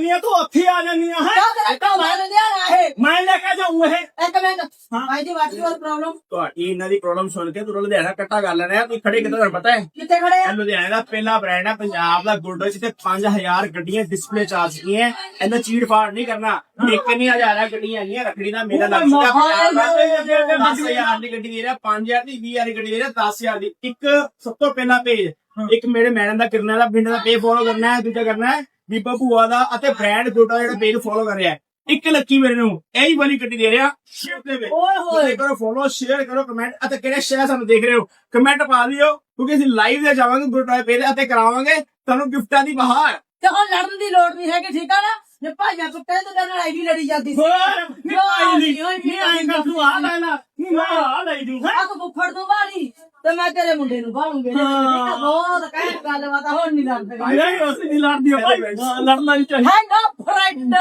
ਜਾਂਦੀਆਂ ਤੂੰ ਉੱਥੇ ਆ ਜਾਂਦੀਆਂ ਹੈ ਮੈਂ ਲੈ ਕੇ ਜਾਊਂ ਇਹ ਭਾਈ ਜੀ ਵਾਟ ਯੂਰ ਪ੍ਰੋਬਲਮ ਤੁਹਾਡੀ ਇਹਨਾਂ ਦੀ ਪ੍ਰੋਬਲਮ ਸੁਣ ਕੇ ਤੂੰ ਲੁਧਿਆਣਾ ਇਕੱਠਾ ਕਰ ਲੈਣਾ ਹੈ। ਤੁਸੀਂ ਖੜੇ ਕਿੱਥੇ ਤੁਹਾਨੂੰ ਪਤਾ ਹੈ? ਕਿੱਥੇ ਖੜੇ ਆ ਇਹ ਲੁਧਿਆਣੇ ਦਾ ਪਹਿਲਾ ਬ੍ਰਾਂਡ ਹੈ ਪੰਜਾਬ ਦਾ ਗੁੱਡ ਵਿੱਚ ਤੇ 5000 ਗੱਡੀਆਂ ਡਿਸਪਲੇ ਚ ਆ ਚੁੱਕੀਆਂ। ਇਹਨਾਂ ਚੀੜ ਫਾੜ ਨਹੀਂ ਕਰਨਾ। ਇੱਕ ਨਹੀਂ 1000 ਗੱਡੀਆਂ ਹੈਗੀਆਂ। ਰੱਖੜੀ ਦਾ ਮੇਲਾ ਲੱਗ ਚੁੱਕਾ। 10,000 ਦੀ ਗੱਡੀ ਦੇ ਰਿਹਾ, 5,000 ਦੀ, 20,000 ਦੀ ਗੱਡੀ ਦੇ ਰਿਹਾ, 10,000 ਦੀ। ਇੱਕ ਸਭ ਤੋਂ ਪਹਿਲਾ ਪੇਜ ਇੱਕ ਮੇਰੇ ਮੈਡਮ ਦਾ ਕਿਰਨਾ ਦਾ ਪਿੰਡ ਦਾ ਪੇਜ ਫੋਲੋ ਕਰਨਾ ਹੈ। ਦੂਜਾ ਕਰਨਾ ਹੈ ਬੀਬਾ ਭੂਆ ਦਾ ਅਤੇ ਬ੍ਰਾਂਡ ਗੁੱਡਾ ਜਿਹੜਾ ਪੇਜ ਫੋਲੋ ਕਰ ਰਿਹਾ ਹੈ। ਇੱਕ ਲੱਕੀ ਮੇਰੇ ਨੂੰ ਇਹੀ ਵਾਲੀ ਗੱਡੀ ਦੇ ਰਿਹਾ ਸ਼ੇਅਰ ਦੇ ਵਿੱਚ। ਓਏ ਕਰੋ ਫੋਲੋ, ਸ਼ੇਅਰ ਕਰੋ, ਕਮੈਂਟ ਅਤੇ ਕਿਹੜੇ ਸ਼ਹਿਰ ਸਾਨੂੰ ਦੇਖ ਰਹੇ ਹੋ ਕਮੈਂਟ ਪਾ ਦਿਓ, ਕਿਉਂਕਿ ਅਸੀਂ ਲਾਈਵ ਤੇ ਜਾਵਾਂਗੇ ਗੁੱਡਾ ਪੇਜ ਅਤੇ ਕਰਾਵਾਂਗੇ ਤੁਹਾਨੂੰ ਗਿਫਟਾਂ ਦੀ ਬਹਾਰ। ਤੇ ਹੁਣ ਲੜਨ ਦੀ ਲੋੜ ਨਹੀਂ ਹੈਗੀ, ਠੀਕ ਆ ਨਾ? ਜੇ ਭਾਈਆਂ ਕੁੱਤੇ ਤੇ ਤੇਰੇ ਲੜਾਈ ਵੀ ਲੜੀ ਜਾਂਦੀ ਸੀ। ਨਹੀਂ ਆਈ ਕਰ ਤੂੰ ਆ ਲੈਣਾ ਮੈਂ ਆ ਲੈ ਜੂ ਆ ਤੂੰ ਫੁੱਫੜ ਤੋਂ ਬਾਹਰੀ ਤੇ ਮੈਂ ਤੇਰੇ ਮੁੰਡੇ ਨੂੰ ਬਾਹੂੰਗੇ। ਬਹੁਤ ਕਹਿ ਗੱਲਬਾਤ ਹੁਣ ਨਹੀਂ ਲੜਦੇ। ਨਹੀਂ ਅਸੀਂ ਨਹੀਂ ਲੜਦੀ ਭਾਈ, ਲੜਨਾ ਨਹੀਂ ਚਾਹੀਦਾ। Hang up friend.